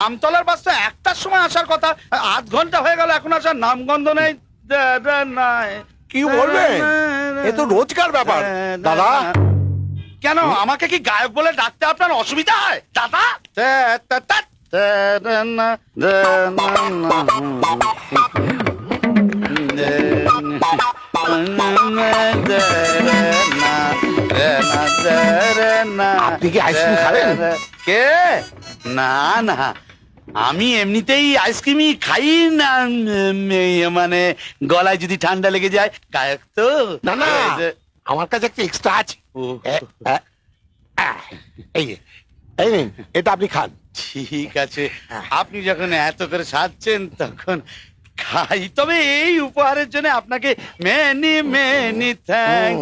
আমতলার বাসটা 1টার সময় আসার কথা, আধ ঘন্টা হয়ে গেল এখন আসার নামগন্ধ নেই। কি বলবেন, এ তো রোজকার ব্যাপার দাদা। কেন আমাকে কি গায়ক বলে ডাকতে আপনার অসুবিধা হয় দাদা? আপনি কি আইসক্রিম খাবেন? কে? না না, আমি এমনিতেই আইসক্রিমই খাই না, মানে গলায় যদি ঠান্ডা লেগে যায়। গায়ক তো না না, আমার কাছে একটা এক্সট্রা আছে। এই যে, এই নিন, এটা আপনি খান। ঠিক আছে, আপনি যখন এত করে সাজছেন তখন খাই। তবে এই উপহারের জন্য আপনাকে মেনি মেনি থ্যাঙ্ক।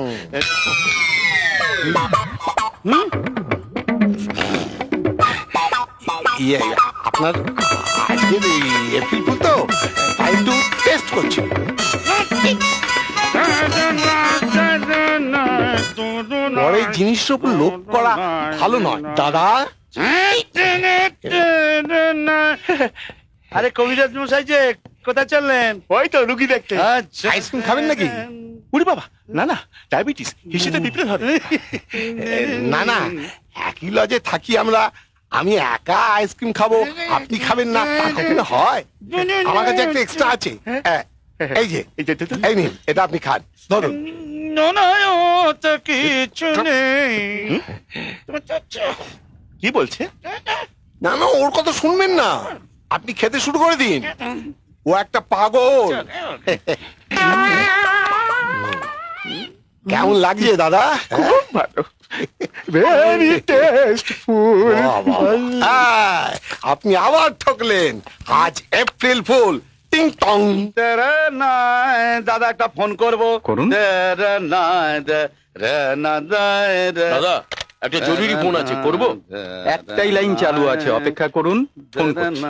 ইয়ে, আপনার আজকের এপ্রিল ফুল তো, তাই একটু টেস্ট করছি। পরে জিনিসের উপর লোভ করা ভালো নয় দাদা। আরে কবিরাজ মশাই যে, কোথায় চললেন? ওই তো রুগী দেখতে। আচ্ছা, আইসক্রিম খাবেন নাকি? উড়ি বাবা, না না, ডায়াবেটিস, হিসেবে পিঁপড়ে ধরে। না না, একই লজে থাকি আমরা, আমি একা আইসক্রিম খাবো, আপনি খাবেন না, তা কখনো হয়? আমার কাছে একটা এক্সট্রা আছে। এই যে, এই নিন, এটা আপনি খান, ধরুন। তো কিছু নেই। কি বলছে? না না, ওর কথা শুনবেন না, আপনি খেতে শুরু করে দিন, ও একটা পাগল। কেমন লাগছে দাদা? খুব ভালো, ভেরি টেস্টফুল। আপনি আবার ঠকলেন, আজ এপ্রিল ফুল। টিং টং। দাদা একটা ফোন করবো। করুন। দাদা একটা জরুরি ফোন আছে, করব? একটাই লাইন চালু আছে, অপেক্ষা করুন, ফোন করছি।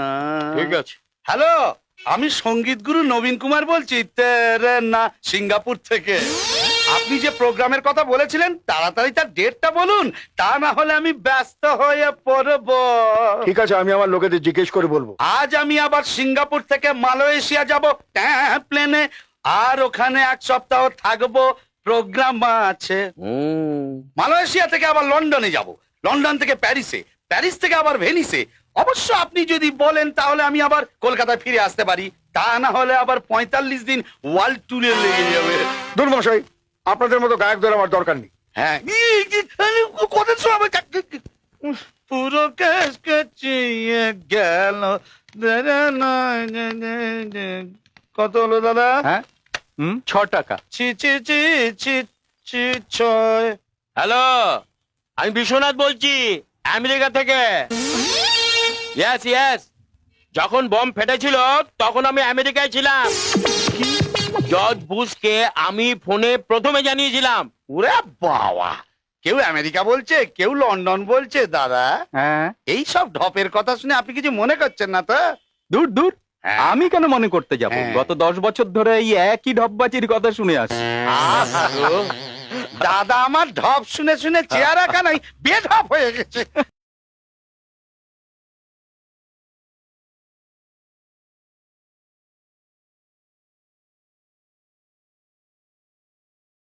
ঠিক আছে। হ্যালো, আমি সঙ্গীত গুরু নবীন কুমার বলছি, না সিঙ্গাপুর থেকে। আপনি যে প্রোগ্রামের কথা বলেছিলেন তাড়াতাড়ি তার ডেটটা বলুন, তা না হলে আমি ব্যস্ত হয়ে পড়ব। ঠিক আছে, আমি আমার লোকেদের জিজ্ঞেস করে বলবো। আজ আমি আবার সিঙ্গাপুর থেকে মালয়েশিয়া যাব প্লেনে, আর ওখানে 1 সপ্তাহ থাকবো, প্রোগ্রাম আছে। মালয়েশিয়া থেকে আবার লন্ডনে যাব, লন্ডন থেকে প্যারিসে, প্যারিস থেকে আবার ভেনিসে। অবশ্য আপনি যদি বলেন তাহলে আমি আবার কলকাতায় ফিরে আসতে পারি, তা না হলে আবার 45 দিন ওয়ার্ল্ড ট্যুরে লেগে যাবে। দুর্মশাই, আপনাদের মতো গায়কদের আমার দরকার নেই। হ্যাঁ, কত সময় পুরো কেস কেচিয়ে গেল। কত হলো দাদা? হ্যাঁ, 6 টাকা। ছি ছি ছি ছি ছি 6। হ্যালো, আমি বিশ্বনাথ বলছি, আমেরিকা থেকে। ইয়েস ইয়েস, যখন বম ফেটেছিল তখন আমি আমেরিকায় ছিলাম। জর্জ বুশকে আমি ফোনে প্রথমে জানিয়েছিলাম। ওরে বাবা, কেউ আমেরিকা বলছে, কেউ লন্ডন বলছে দাদা। হ্যাঁ, এই সব ঢপের কথা শুনে আপনি কিছু মনে করছেন না তো? দূর দূর, হ্যাঁ। আমি কেন মনে করতে যাব? হ্যাঁ। গত 10 বছর ধরে এই একই ঢপবাজির কথা শুনে আসছি। দাদা আমার ঢপ শুনে শুনে চেহারা কানাই বেঢপ হয়ে গেছে।